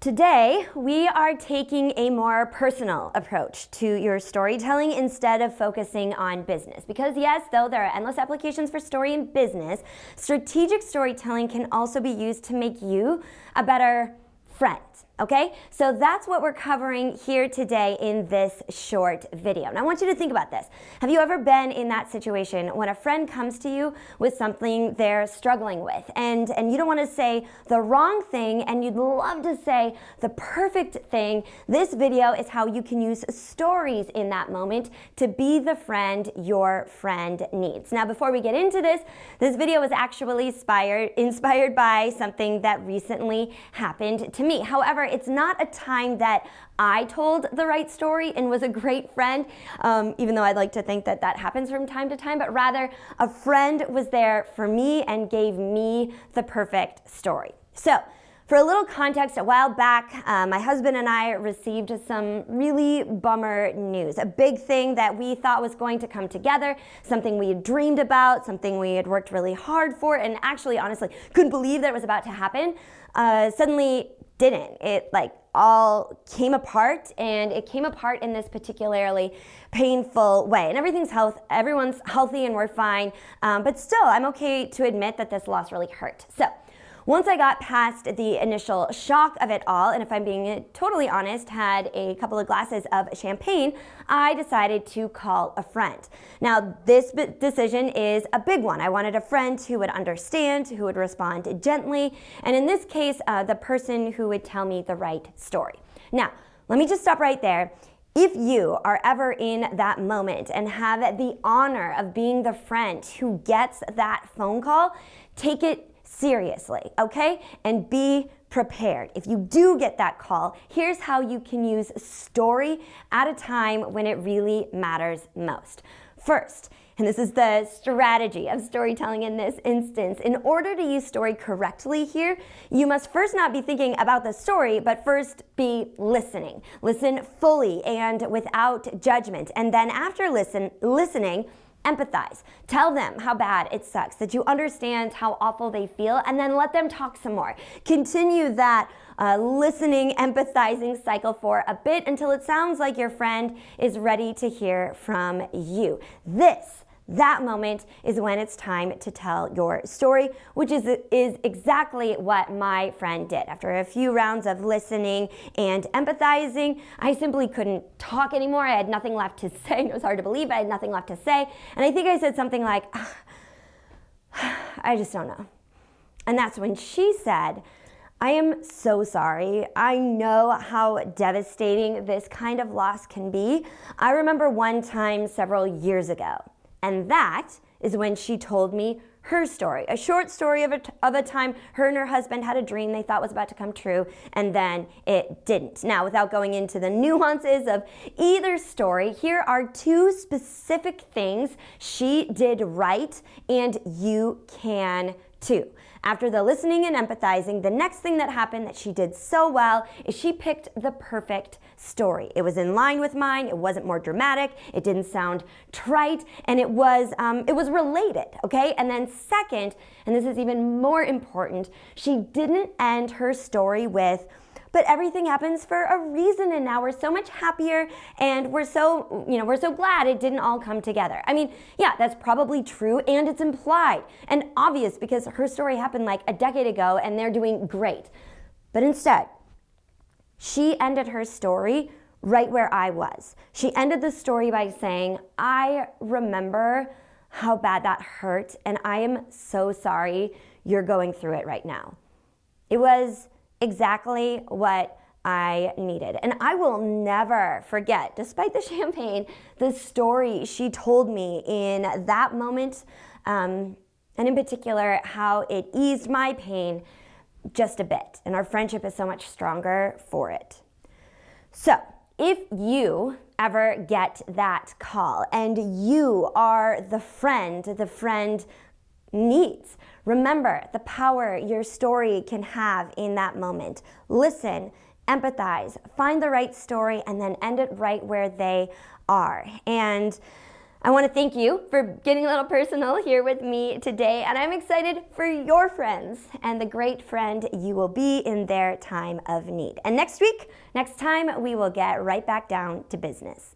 Today, we are taking a more personal approach to your storytelling instead of focusing on business. Because yes, though there are endless applications for story in business, strategic storytelling can also be used to make you a better friend. Okay, so that's what we're covering here today in this short video. And I want you to think about this. Have you ever been in that situation when a friend comes to you with something they're struggling with and you don't want to say the wrong thing and you'd love to say the perfect thing? This video is how you can use stories in that moment to be the friend your friend needs. Now, before we get into this video was actually inspired by something that recently happened to me. However, it's not a time that I told the right story and was a great friend, even though I'd like to think that that happens from time to time, but rather a friend was there for me and gave me the perfect story. So, for a little context, a while back, my husband and I received some really bummer news. A big thing that we thought was going to come together, something we had dreamed about, something we had worked really hard for, and actually, honestly, couldn't believe that it was about to happen, suddenly didn't. It all came apart, and it came apart in this particularly painful way. And everyone's healthy and we're fine, but still, I'm okay to admit that this loss really hurt. So, once I got past the initial shock of it all, and if I'm being totally honest, had a couple of glasses of champagne, I decided to call a friend. Now, this decision is a big one. I wanted a friend who would understand, who would respond gently, and in this case, the person who would tell me the right story. Now, let me just stop right there. If you are ever in that moment and have the honor of being the friend who gets that phone call, take it seriously, okay? And be prepared. If you do get that call, here's how you can use story at a time when it really matters most. First, and this is the strategy of storytelling in this instance, in order to use story correctly here, you must first not be thinking about the story, but first be listening. Listen fully and without judgment. And then after listening, empathize. Tell them how bad it sucks, that you understand how awful they feel, and then let them talk some more. Continue that listening, empathizing cycle for a bit until it sounds like your friend is ready to hear from you. That moment is when it's time to tell your story, which is exactly what my friend did. After a few rounds of listening and empathizing, I simply couldn't talk anymore. I had nothing left to say. It was hard to believe, but I had nothing left to say. And I think I said something like, I just don't know. And that's when she said, I am so sorry. I know how devastating this kind of loss can be. I remember one time several years ago. And that is when she told me her story, a short story of a time her and her husband had a dream they thought was about to come true, and then it didn't. Now, without going into the nuances of either story, here are two specific things she did right, and you can too. After the listening and empathizing, the next thing that happened that she did so well is she picked the perfect story. It was in line with mine, it wasn't more dramatic, it didn't sound trite, and it was related, okay? And then second, and this is even more important, she didn't end her story with, but everything happens for a reason, and now we're so much happier, and we're so glad it didn't all come together. I mean, yeah, that's probably true, and it's implied and obvious because her story happened like a decade ago, and they're doing great. But instead, she ended her story right where I was. She ended the story by saying, I remember how bad that hurt, and I am so sorry you're going through it right now. It was exactly what I needed. And I will never forget, despite the champagne, the story she told me in that moment, and in particular, how it eased my pain just a bit. And our friendship is so much stronger for it. So, if you ever get that call and you are the friend needs, remember the power your story can have in that moment. Listen, empathize, find the right story, and then end it right where they are. And I want to thank you for getting a little personal here with me today, and I'm excited for your friends and the great friend you will be in their time of need. And next time, we will get right back down to business.